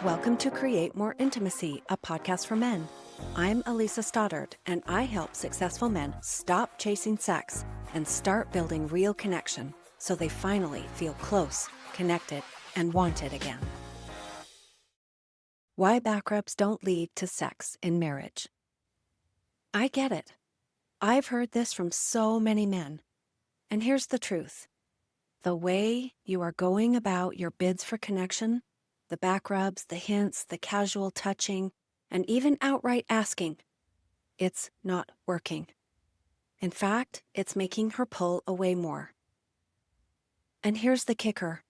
Welcome to Create More Intimacy, a podcast for men. I'm Elisa Stoddard, and I help successful men stop chasing sex and start building real connection so they finally feel close, connected, and wanted again. Why back rubs don't lead to sex in marriage. I get it. I've heard this from so many men. And here's the truth. The way you are going about your bids for connection, the back rubs, the hints, the casual touching, and even outright asking, it's not working. In fact, it's making her pull away more. And here's the kicker.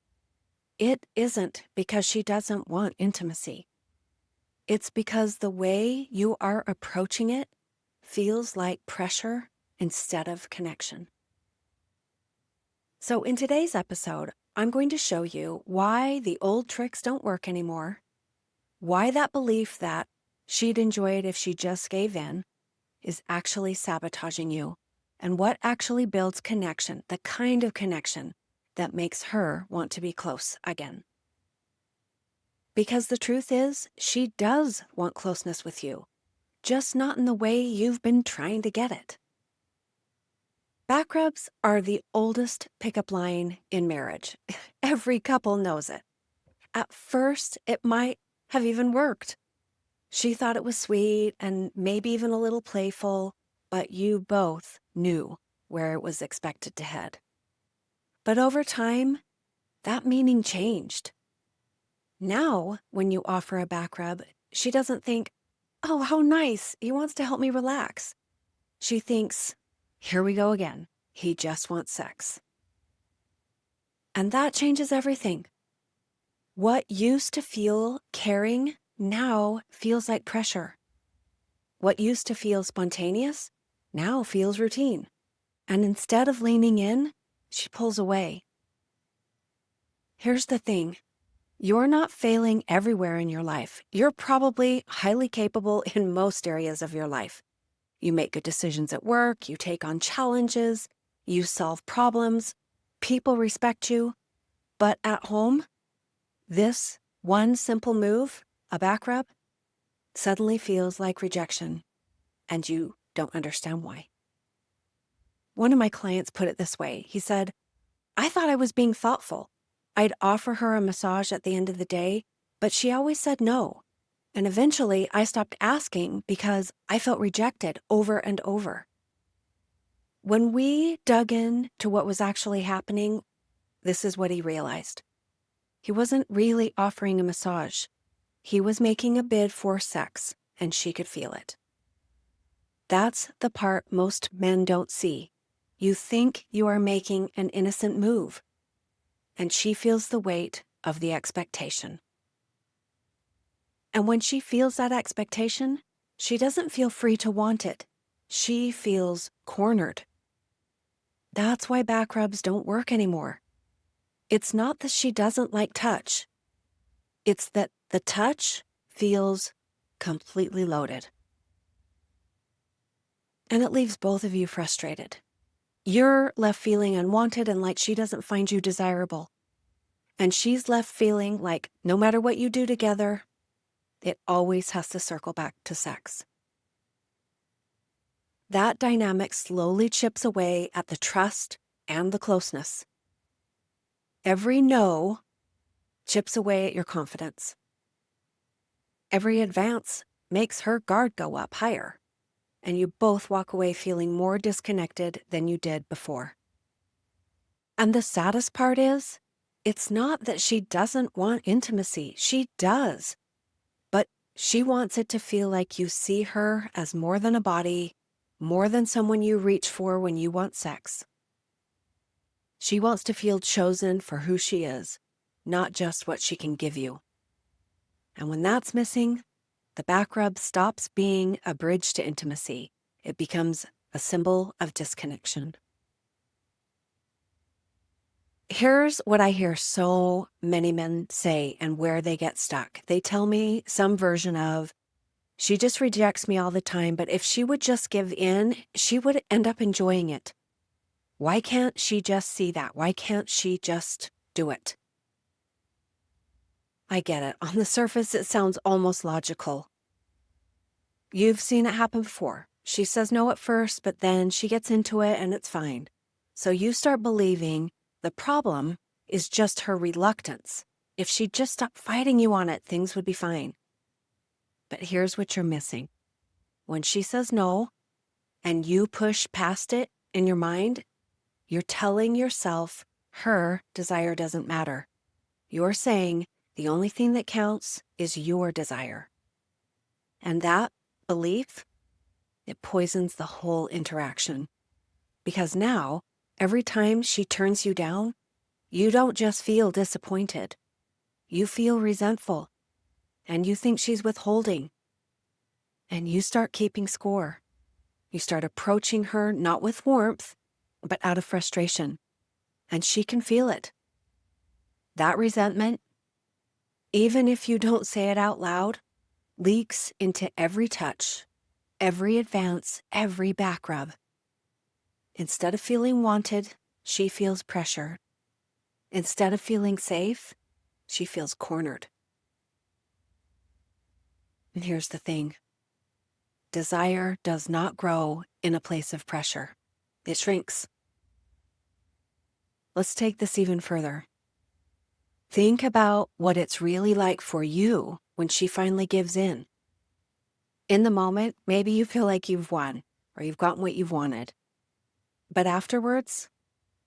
It isn't because she doesn't want intimacy. It's because the way you are approaching it feels like pressure instead of connection. So in today's episode, I'm going to show you why the old tricks don't work anymore, why that belief that she'd enjoy it if she just gave in is actually sabotaging you, and what actually builds connection, the kind of connection that makes her want to be close again. Because the truth is, she does want closeness with you, just not in the way you've been trying to get it. Back rubs are the oldest pickup line in marriage. Every couple knows it. At first, it might have even worked. She thought it was sweet and maybe even a little playful, but you both knew where it was expected to head. But over time, that meaning changed. Now, when you offer a back rub, she doesn't think, oh, how nice, he wants to help me relax. She thinks, here we go again. He just wants sex. And that changes everything. What used to feel caring now feels like pressure. What used to feel spontaneous now feels routine. And instead of leaning in, she pulls away. Here's the thing. You're not failing everywhere in your life. You're probably highly capable in most areas of your life. You make good decisions at work, you take on challenges, you solve problems, people respect you. But at home, this one simple move, a back rub, suddenly feels like rejection, and you don't understand why. One of my clients put it this way. He said, I thought I was being thoughtful. I'd offer her a massage at the end of the day, but she always said no. And eventually I stopped asking because I felt rejected over and over. When we dug in to what was actually happening, this is what he realized. He wasn't really offering a massage. He was making a bid for sex, and she could feel it. That's the part most men don't see. You think you are making an innocent move, and she feels the weight of the expectation. And when she feels that expectation, she doesn't feel free to want it. She feels cornered. That's why back rubs don't work anymore. It's not that she doesn't like touch. It's that the touch feels completely loaded. And it leaves both of you frustrated. You're left feeling unwanted and like she doesn't find you desirable. And she's left feeling like no matter what you do together, it always has to circle back to sex. That dynamic slowly chips away at the trust and the closeness. Every no chips away at your confidence. Every advance makes her guard go up higher, and you both walk away feeling more disconnected than you did before. And the saddest part is, it's not that she doesn't want intimacy. She does. But she wants it to feel like you see her as more than a body, more than someone you reach for when you want sex. She wants to feel chosen for who she is, not just what she can give you. And when that's missing, the back rub stops being a bridge to intimacy. It becomes a symbol of disconnection. Here's what I hear so many men say and where they get stuck. They tell me some version of, she just rejects me all the time, but if she would just give in, she would end up enjoying it. Why can't she just see that? Why can't she just do it? I get it. On the surface, it sounds almost logical. You've seen it happen before. She says no at first, but then she gets into it and it's fine. So you start believing the problem is just her reluctance. If she just stopped fighting you on it, things would be fine. But here's what you're missing. When she says no and you push past it in your mind, you're telling yourself her desire doesn't matter. You're saying the only thing that counts is your desire. And that belief, it poisons the whole interaction. Because now, every time she turns you down, you don't just feel disappointed. You feel resentful. And you think she's withholding. And you start keeping score. You start approaching her not with warmth, but out of frustration. And she can feel it. That resentment, even if you don't say it out loud, leaks into every touch, every advance, every back rub. Instead of feeling wanted, she feels pressure. Instead of feeling safe, she feels cornered. And here's the thing. Desire does not grow in a place of pressure. It shrinks. Let's take this even further. Think about what it's really like for you when she finally gives in. In the moment, maybe you feel like you've won or you've gotten what you've wanted. But afterwards,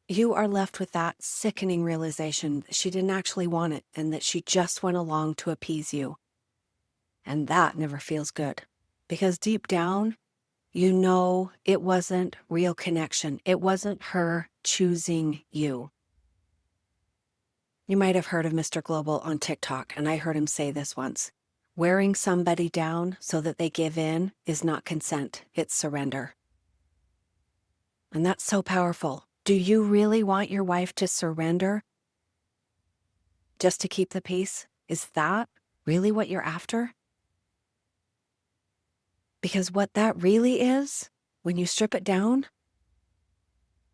you are left with that sickening realization that she didn't actually want it and that she just went along to appease you. And that never feels good because deep down, you know it wasn't real connection. It wasn't her choosing you. You might have heard of Mr. Global on TikTok, and I heard him say this once. Wearing somebody down so that they give in is not consent, it's surrender. And that's so powerful. Do you really want your wife to surrender just to keep the peace? Is that really what you're after? Because what that really is, when you strip it down,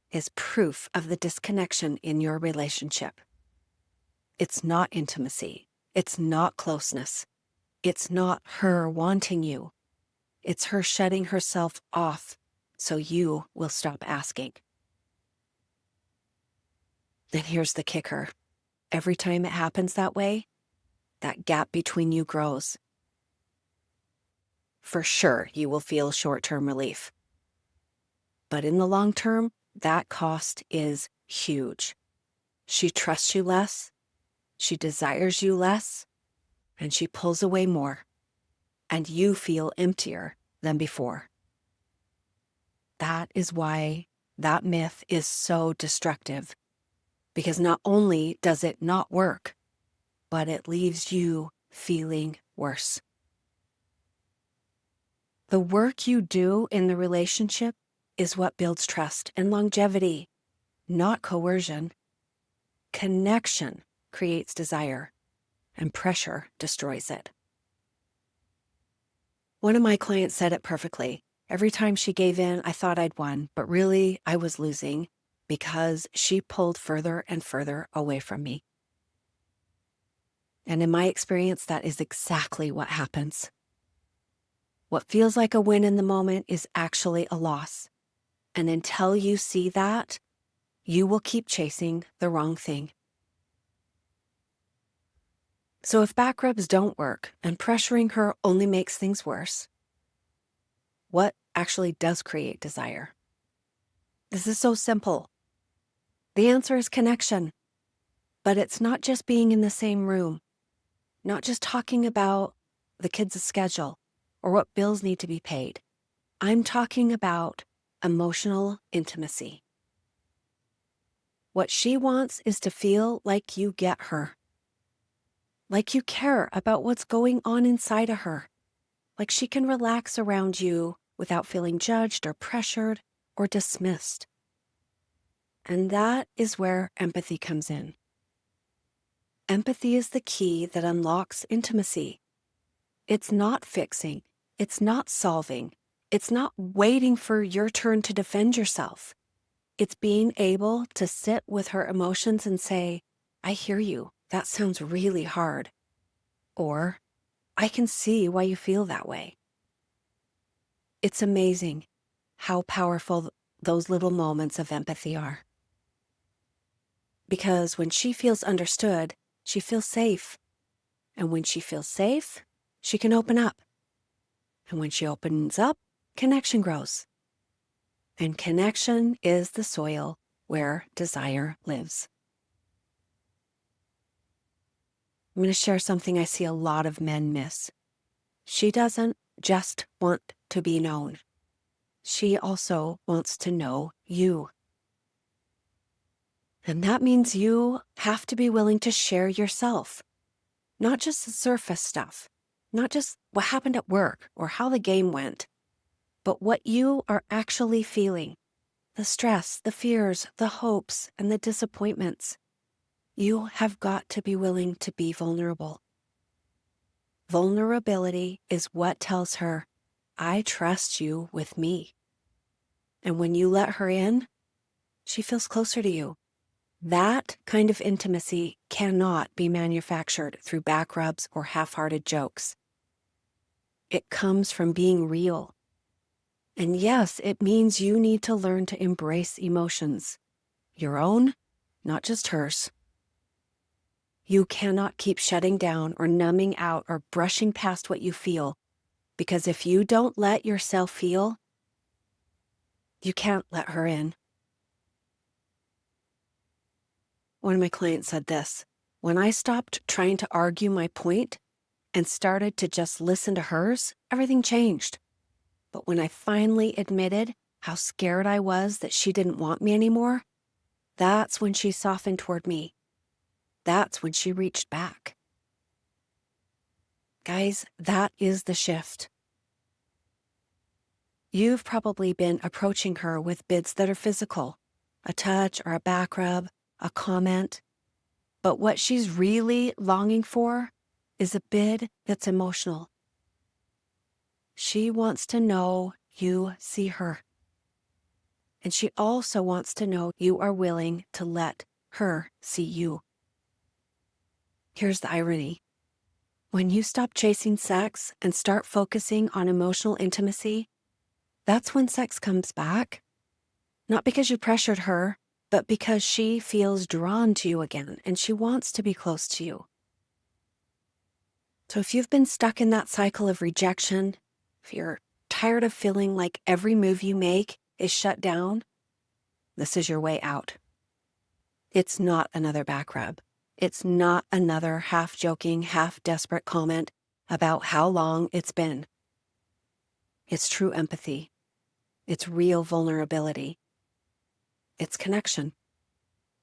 is proof of the disconnection in your relationship. It's not intimacy. It's not closeness. It's not her wanting you. It's her shutting herself off so you will stop asking. And here's the kicker. Every time it happens that way, that gap between you grows. For sure, you will feel short-term relief. But in the long term, that cost is huge. She trusts you less, she desires you less, and she pulls away more, and you feel emptier than before. That is why that myth is so destructive, because not only does it not work, but it leaves you feeling worse. The work you do in the relationship is what builds trust and longevity, not coercion. Connection creates desire, and pressure destroys it. One of my clients said it perfectly. Every time she gave in, I thought I'd won, but really I was losing because she pulled further and further away from me. And in my experience, that is exactly what happens. What feels like a win in the moment is actually a loss. And until you see that, you will keep chasing the wrong thing. So if back rubs don't work and pressuring her only makes things worse, what actually does create desire? This is so simple. The answer is connection. But it's not just being in the same room, not just talking about the kids' schedule or what bills need to be paid. I'm talking about emotional intimacy. What she wants is to feel like you get her, like you care about what's going on inside of her, like she can relax around you without feeling judged or pressured or dismissed. And that is where empathy comes in. Empathy is the key that unlocks intimacy. It's not fixing. It's not solving. It's not waiting for your turn to defend yourself. It's being able to sit with her emotions and say, I hear you. That sounds really hard. Or, I can see why you feel that way. It's amazing how powerful those little moments of empathy are. Because when she feels understood, she feels safe. And when she feels safe, she can open up. And when she opens up, connection grows. And connection is the soil where desire lives. I'm going to share something I see a lot of men miss. She doesn't just want to be known. She also wants to know you. And that means you have to be willing to share yourself. Not just the surface stuff, not just what happened at work or how the game went, but what you are actually feeling, the stress, the fears, the hopes, and the disappointments. You have got to be willing to be vulnerable. Vulnerability is what tells her, I trust you with me. And when you let her in, she feels closer to you. That kind of intimacy cannot be manufactured through back rubs or half-hearted jokes. It comes from being real. And yes, it means you need to learn to embrace emotions. Your own, not just hers. You cannot keep shutting down or numbing out or brushing past what you feel, because if you don't let yourself feel, you can't let her in. One of my clients said this, when I stopped trying to argue my point and started to just listen to hers, everything changed. But when I finally admitted how scared I was that she didn't want me anymore, that's when she softened toward me. That's when she reached back. Guys, that is the shift. You've probably been approaching her with bids that are physical, a touch or a back rub, a comment. But what she's really longing for is a bid that's emotional. She wants to know you see her. And she also wants to know you are willing to let her see you. Here's the irony. When you stop chasing sex and start focusing on emotional intimacy, that's when sex comes back. Not because you pressured her, but because she feels drawn to you again and she wants to be close to you. So if you've been stuck in that cycle of rejection, if you're tired of feeling like every move you make is shut down, this is your way out. It's not another back rub. It's not another half-joking, half-desperate comment about how long it's been. It's true empathy. It's real vulnerability. It's connection.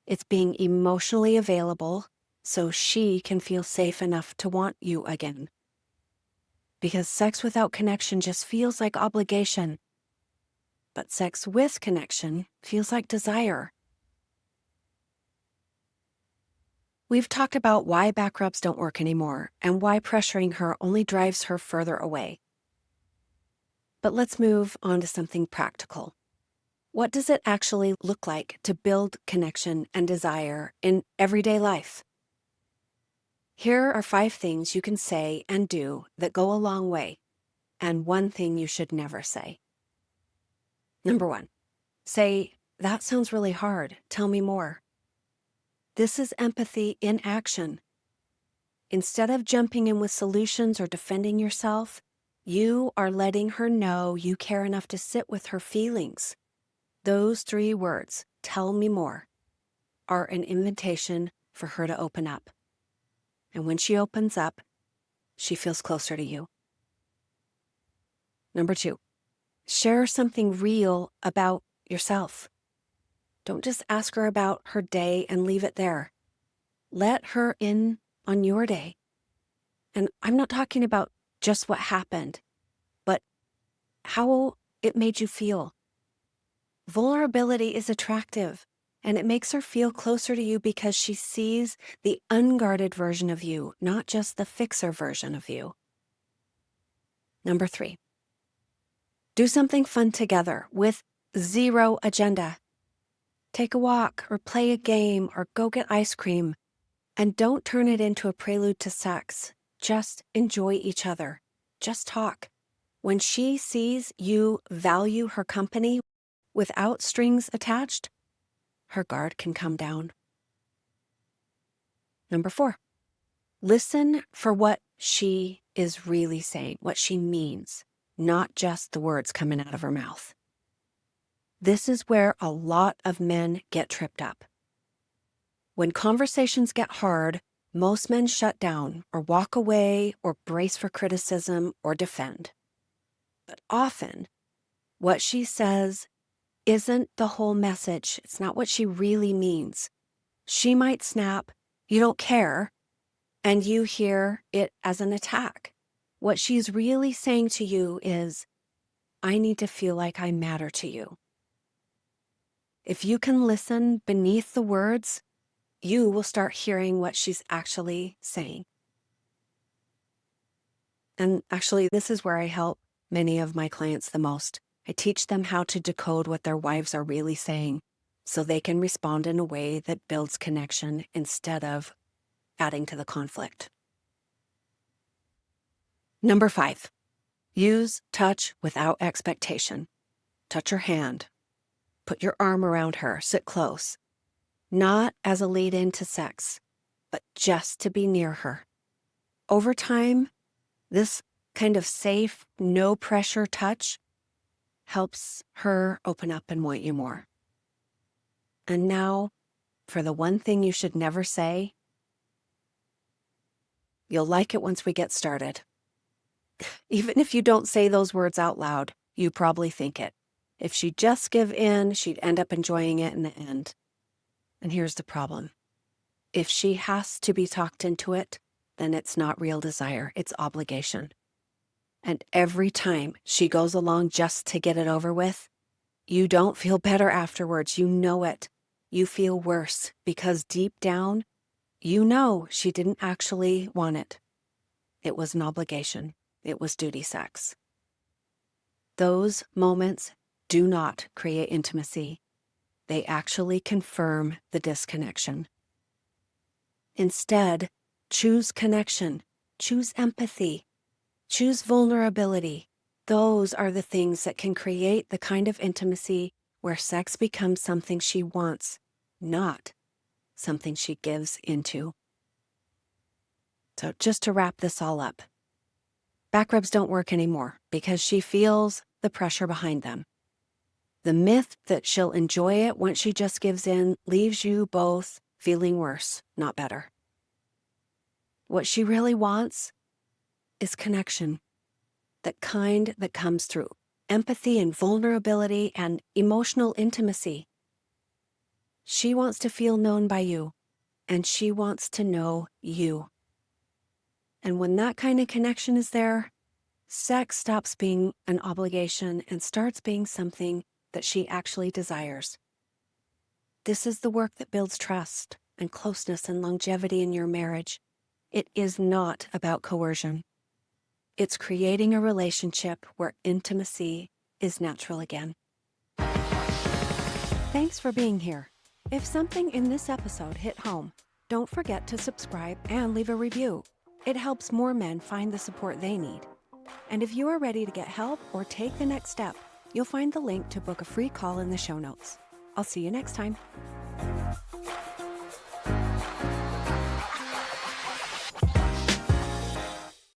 It's being emotionally available so she can feel safe enough to want you again. Because sex without connection just feels like obligation. But sex with connection feels like desire. We've talked about why back rubs don't work anymore and why pressuring her only drives her further away. But let's move on to something practical. What does it actually look like to build connection and desire in everyday life? Here are 5 things you can say and do that go a long way, and 1 thing you should never say. Number 1, say, that sounds really hard. Tell me more. This is empathy in action. Instead of jumping in with solutions or defending yourself, you are letting her know you care enough to sit with her feelings. Those 3 words, tell me more, are an invitation for her to open up. And when she opens up, she feels closer to you. Number 2, share something real about yourself. Don't just ask her about her day and leave it there. Let her in on your day. And I'm not talking about just what happened, but how it made you feel. Vulnerability is attractive, and it makes her feel closer to you because she sees the unguarded version of you, not just the fixer version of you. Number 3, do something fun together with 0 agenda. Take a walk or play a game or go get ice cream. And don't turn it into a prelude to sex. Just enjoy each other. Just talk. When she sees you value her company without strings attached, her guard can come down. Number 4, listen for what she is really saying, what she means, not just the words coming out of her mouth. This is where a lot of men get tripped up. When conversations get hard, most men shut down or walk away or brace for criticism or defend. But often, what she says isn't the whole message. It's not what she really means. She might snap, "You don't care," and you hear it as an attack. What she's really saying to you is, "I need to feel like I matter to you." If you can listen beneath the words, you will start hearing what she's actually saying. And actually, this is where I help many of my clients the most. I teach them how to decode what their wives are really saying so they can respond in a way that builds connection instead of adding to the conflict. Number 5, use touch without expectation. Touch her hand. Put your arm around her. Sit close. Not as a lead-in to sex, but just to be near her. Over time, this kind of safe, no-pressure touch helps her open up and want you more. And now, for the one thing you should never say, you'll like it once we get started. Even if you don't say those words out loud, you probably think it. If she'd just give in, she'd end up enjoying it in the end. And here's the problem. If she has to be talked into it, then it's not real desire, it's obligation. And every time she goes along just to get it over with, you don't feel better afterwards. You know it. You feel worse because deep down, you know she didn't actually want it. It was an obligation. It was duty sex. Those moments do not create intimacy. They actually confirm the disconnection. Instead, choose connection, choose empathy, choose vulnerability. Those are the things that can create the kind of intimacy where sex becomes something she wants, not something she gives into. So just to wrap this all up, back rubs don't work anymore because she feels the pressure behind them. The myth that she'll enjoy it once she just gives in leaves you both feeling worse, not better. What she really wants is connection, that kind that comes through empathy and vulnerability and emotional intimacy. She wants to feel known by you, and she wants to know you. And when that kind of connection is there, sex stops being an obligation and starts being something that she actually desires. This is the work that builds trust and closeness and longevity in your marriage. It is not about coercion. It's creating a relationship where intimacy is natural again. Thanks for being here. If something in this episode hit home, don't forget to subscribe and leave a review. It helps more men find the support they need. And if you are ready to get help or take the next step, you'll find the link to book a free call in the show notes. I'll see you next time.